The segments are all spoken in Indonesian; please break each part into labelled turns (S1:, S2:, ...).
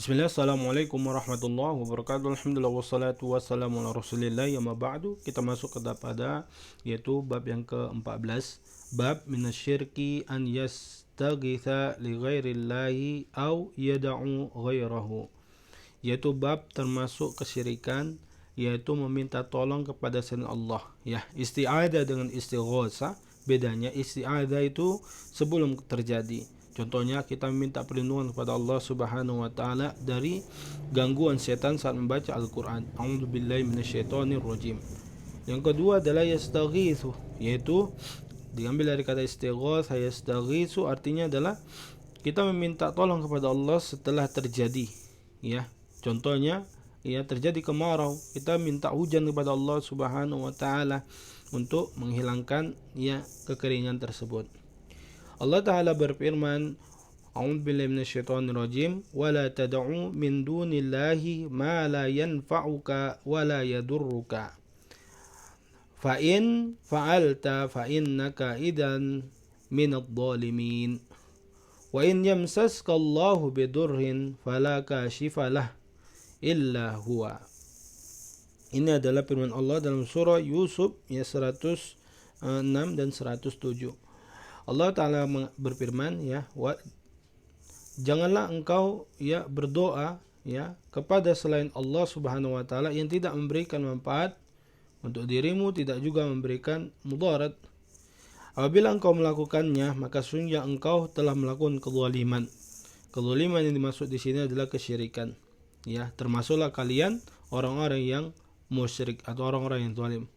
S1: Bismillah, assalamualaikum warahmatullahi wabarakatuh. Alhamdulillah wassalatu wassalamu ala rasulillah. Yama ba'du, kita masuk kepada yaitu bab yang ke-14, bab minasyirki an yastaghitha li ghairillahi au yada'u ghairahu, yaitu bab termasuk kesyirikan, yaitu meminta tolong kepada selain Allah. Ya, isti'adzah dengan istighatsah bedanya. Isti'adzah itu sebelum terjadi. Contohnya kita meminta perlindungan kepada Allah Subhanahu wa taala dari gangguan setan saat membaca Al-Qur'an. A'udzubillahi minasyaitonirrajim. Yang kedua adalah yastaghitsu, yaitu diambil dari kata istighatsah. Yastaghitsu artinya adalah kita meminta tolong kepada Allah setelah terjadi, ya. Contohnya, ya, terjadi kemarau, kita minta hujan kepada Allah Subhanahu wa taala untuk menghilangkan, ya, kekeringan tersebut. Allah Ta'ala berfirman, A'udzubillahi minasyaitonirrajim, wa la tad'u min dunillahi ma la yanfa'uka wa la yadurruka. Fa in fa'alta fa innaka idan minadh dhalimin. Wa in yamsaska Allahu bidurrin fala kashifa lah illa huwa. Ini adalah firman Allah dalam surah Yusuf ya 106 dan 107. Allah Ta'ala berfirman, ya, janganlah engkau, ya, berdoa, ya, kepada selain Allah Subhanahu wa taala yang tidak memberikan manfaat untuk dirimu, tidak juga memberikan mudarat. Apabila engkau melakukannya, maka sungguh engkau telah melakukan kezaliman. Kezaliman yang dimaksud di sini adalah kesyirikan. Ya, termasuklah kalian orang-orang yang musyrik atau orang-orang yang zalim.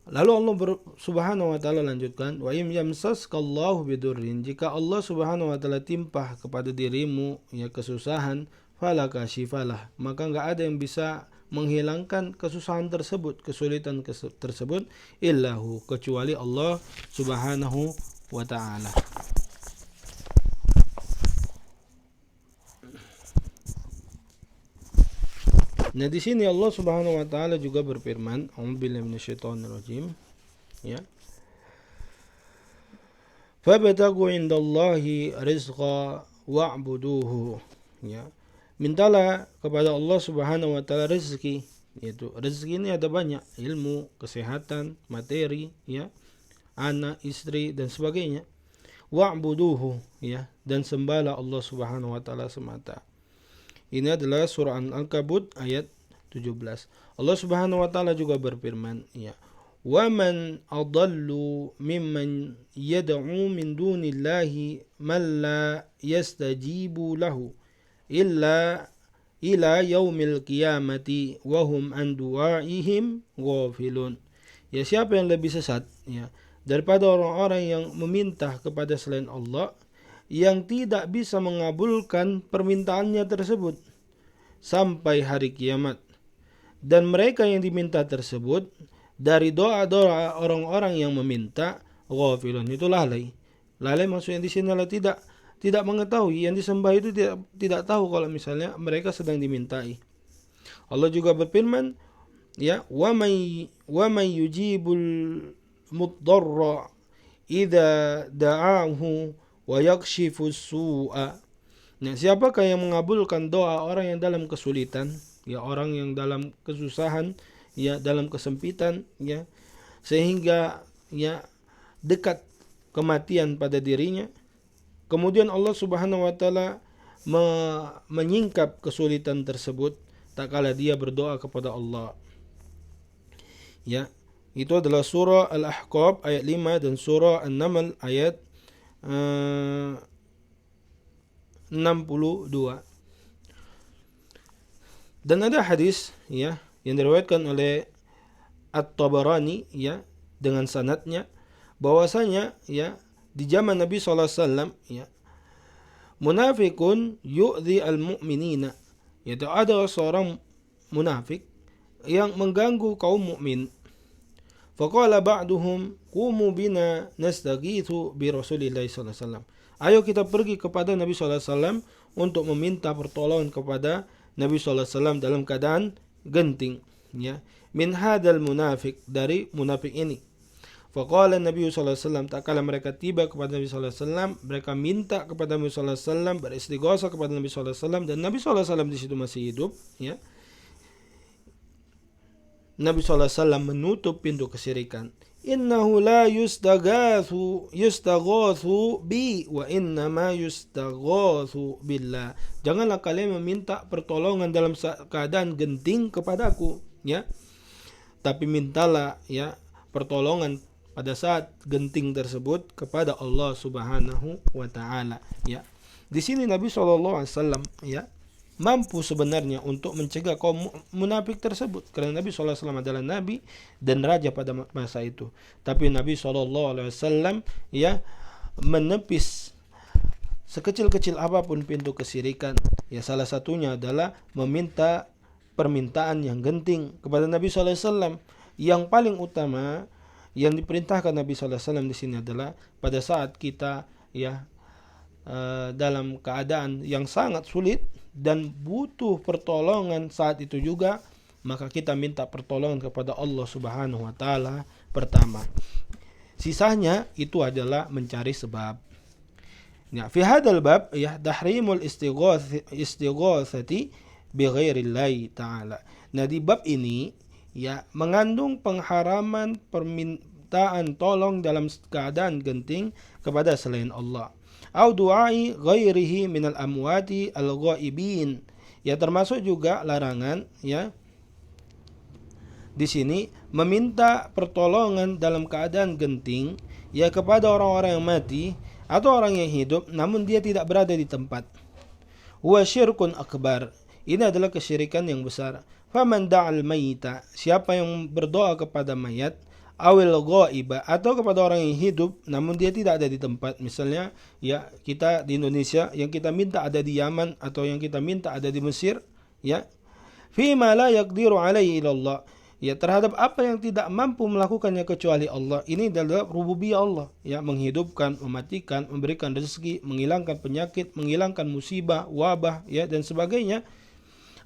S1: Lalu Allah Subhanahu wa taala lanjutkan, wa im yamsaskallahu bidurrin, jika Allah Subhanahu wa taala timpah kepada dirimu, ya, kesusahan, fala kashifalah, maka enggak ada yang bisa menghilangkan kesusahan tersebut, kesulitan tersebut, illahu, kecuali Allah Subhanahu wa taala. Nah, di sini Allah Subhanahu wa taala juga berfirman, A'udzubillahi minasyaitonirrajim, ya. Fabtaghu indallahi rizqa wa'buduhu, ya. Mintalah kepada Allah Subhanahu wa taala rezeki, yaitu rezeki ini ada banyak, ilmu, kesehatan, materi, ya, anak, istri dan sebagainya. Wa'buduhu, ya, dan sembahlah Allah Subhanahu wa taala semata. Ini adalah surah Al-Ankabut ayat 17. Allah Subhanahu wa taala juga berfirman, ya, "Wa man adallu mimman yad'u min dunillahi man la yastajibu lahu illa ila yaumil qiyamati wa hum an du'aihim ghafilun." Ya, siapa yang lebih sesat, ya, daripada orang-orang yang meminta kepada selain Allah yang tidak bisa mengabulkan permintaannya tersebut sampai hari kiamat, dan mereka yang diminta tersebut dari doa-doa orang-orang yang meminta ghafilun, itu lalai. Lalai maksudnya di sini adalah tidak mengetahui, yang disembah itu tidak tahu kalau misalnya mereka sedang dimintai. Allah juga berfirman, ya, wa may yujibul muddarra idza da'ahu wa yakshifus su'a. Nah, siapakah yang mengabulkan doa orang yang dalam kesulitan, ya, orang yang dalam kesusahan, ya, dalam kesempitan, ya, sehingga, ya, dekat kematian pada dirinya. Kemudian Allah Subhanahu wa taala menyingkap kesulitan tersebut tak kala dia berdoa kepada Allah. Ya, itu adalah surah Al-Ahqaf ayat 5 dan surah An-Naml ayat 62. Dan ada hadis, ya, yang diriwayatkan oleh At-Tabarani, ya, dengan sanadnya bahwasanya, ya, di zaman Nabi sallallahu alaihi wasallam, ya, munafikun yu'dhi al-mu'minina, yaitu ada seorang munafik yang mengganggu kaum mukmin. Faqala ba'duhum qumu bina nastaghithu bi Rasulillah sallallahu alaihi wasallam. Ayo kita pergi kepada Nabi sallallahu alaihi wasallam untuk meminta pertolongan kepada Nabi sallallahu alaihi wasallam dalam keadaan genting, ya. Min hadal munafik, dari munafik ini. Faqala Nabi sallallahu alaihi wasallam, tak kala mereka tiba kepada Nabi sallallahu alaihi wasallam, mereka minta kepada Nabi sallallahu alaihi wasallam, beristighosa kepada Nabi sallallahu alaihi wasallam, dan Nabi sallallahu alaihi wasallam di situ masih hidup, ya. Nabi sallallahu alaihi wasallam menutup pintu kesyirikan. Innahu la yustaghathu bi wa innama yustaghathu billah. Janganlah kalian meminta pertolongan dalam keadaan genting kepadaku, ya. Tapi mintalah, ya, pertolongan pada saat genting tersebut kepada Allah Subhanahu wa taala, ya. Di sini Nabi sallallahu alaihi wasallam, ya, mampu sebenarnya untuk mencegah kaum munafik tersebut, karena Nabi sallallahu alaihi wasallam adalah nabi dan raja pada masa itu. Tapi Nabi sallallahu alaihi wasallam, ya, menepis sekecil-kecil apapun pintu kesyirikan. Ya, salah satunya adalah meminta permintaan yang genting kepada Nabi sallallahu alaihi wasallam. Yang paling utama yang diperintahkan Nabi sallallahu alaihi wasallam di sini adalah pada saat kita, ya, dalam keadaan yang sangat sulit dan butuh pertolongan saat itu juga, maka kita minta pertolongan kepada Allah Subhanahu wa taala pertama. Sisanya itu adalah mencari sebab. Ya, fi hadzal bab, ya, tahrimul istighatsati bi ghairillahi taala. Nah, di bab ini, ya, mengandung pengharaman permintaan tolong dalam keadaan genting kepada selain Allah. Au du'ai ghairihi minal amwati al-ghaibin. Ya, termasuk juga larangan, ya, di sini meminta pertolongan dalam keadaan genting, ya, kepada orang-orang yang mati atau orang yang hidup namun dia tidak berada di tempat. Huwa syirkun akbar. Ini adalah kesyirikan yang besar. Faman da'al mayyita, siapa yang berdoa kepada mayat, awil ghaiba, atau kepada orang yang hidup namun dia tidak ada di tempat. Misalnya, ya, kita di Indonesia yang kita minta ada di Yaman atau yang kita minta ada di Mesir, ya. Fima la yaqdiru alaihi illallah, ya, terhadap apa yang tidak mampu melakukannya kecuali Allah. Ini adalah rububiyah Allah, ya, menghidupkan, mematikan, memberikan rezeki, menghilangkan penyakit, menghilangkan musibah, wabah, ya, dan sebagainya.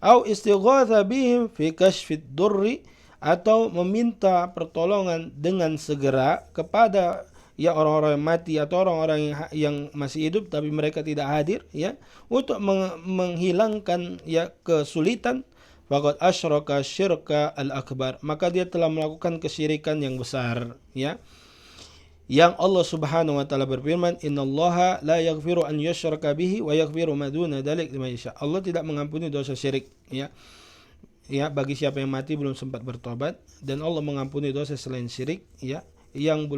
S1: Au istighatha bihim fi kashfid durri, atau meminta pertolongan dengan segera kepada, ya, orang-orang yang mati atau orang-orang yang masih hidup tapi mereka tidak hadir, ya, untuk menghilangkan, ya, kesulitan. Faqad asyraka syirka al-akbar, maka dia telah melakukan kesyirikan yang besar, ya. Yang Allah Subhanahu wa taala berfirman, "Innallaha la yaghfiru an yushraka bihi wa yaghfiru ma duna dzalik liman yasha." Allah tidak mengampuni dosa syirik, ya. Ya, bagi siapa yang mati belum sempat bertobat, dan Allah mengampuni dosa selain syirik, ya, yang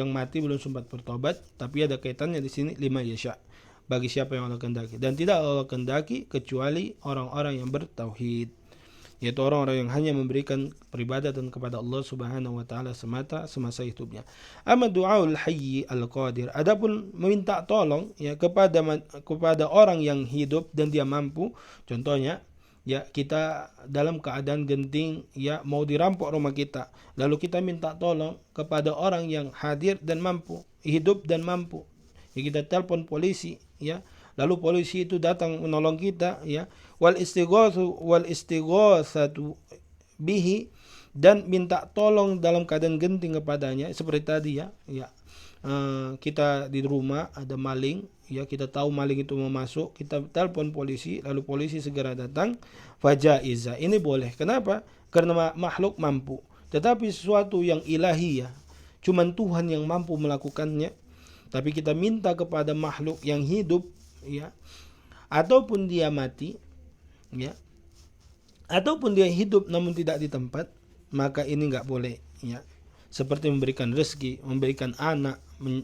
S1: mati belum sempat bertobat, tapi ada kaitannya di sini liman yasha, bagi siapa yang Allah kehendaki, dan tidak Allah kehendaki kecuali orang-orang yang bertauhid, yaitu orang-orang yang hanya memberikan peribadatan kepada Allah Subhanahu wa taala semata semasa hidupnya. Amma du'aul hayy al-qadir, adapun meminta tolong, ya, kepada orang yang hidup dan dia mampu. Contohnya, ya, kita dalam keadaan genting, ya, mau dirampok rumah kita, lalu kita minta tolong kepada orang yang hadir dan mampu, hidup dan mampu. Ya, kita telepon polisi, ya, lalu polisi itu datang menolong kita, ya. Wal istighatsatu bihi, dan minta tolong dalam keadaan genting kepadanya, seperti tadi, ya, ya. Kita di rumah ada maling, ya, kita tahu maling itu mau masuk, kita telepon polisi, lalu polisi segera datang, fajaiza, ini boleh. Kenapa? Karena makhluk mampu. Tetapi sesuatu yang ilahi, ya, cuman Tuhan yang mampu melakukannya, tapi kita minta kepada makhluk yang hidup, ya, ataupun dia mati, ya, ataupun dia hidup namun tidak di tempat, maka ini enggak boleh, ya. Seperti memberikan rezeki, memberikan anak,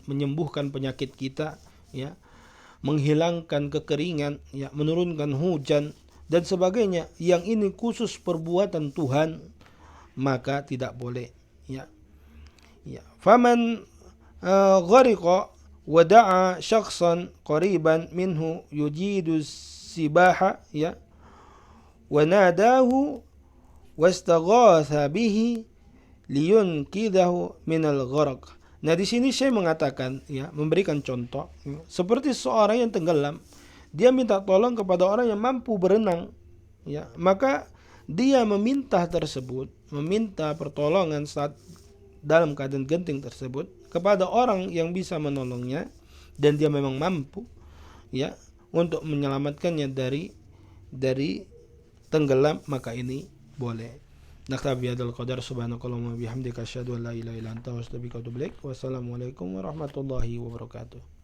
S1: menyembuhkan penyakit kita, ya, menghilangkan kekeringan, ya, menurunkan hujan dan sebagainya. Yang ini khusus perbuatan Tuhan, maka tidak boleh, ya. Ya, faman ghariqa wa da'a syakhsan qariban minhu yujidu sibaha, ya, wa nadahu wastaghatha bihi liyunqidhahu minal gharq. Nah, di sini saya mengatakan, ya, memberikan contoh, ya, seperti seorang yang tenggelam, dia minta tolong kepada orang yang mampu berenang, ya, maka dia meminta pertolongan saat dalam keadaan genting tersebut kepada orang yang bisa menolongnya dan dia memang mampu ya untuk menyelamatkannya dari tenggelam, maka ini boleh. Naktabi hadzal qadar, subhanakallahumma bihamdika asyhadu an la ilaha illa anta astaghfiruka wa atubu ilaik. Wassalamualaikum warahmatullahi wabarakatuh.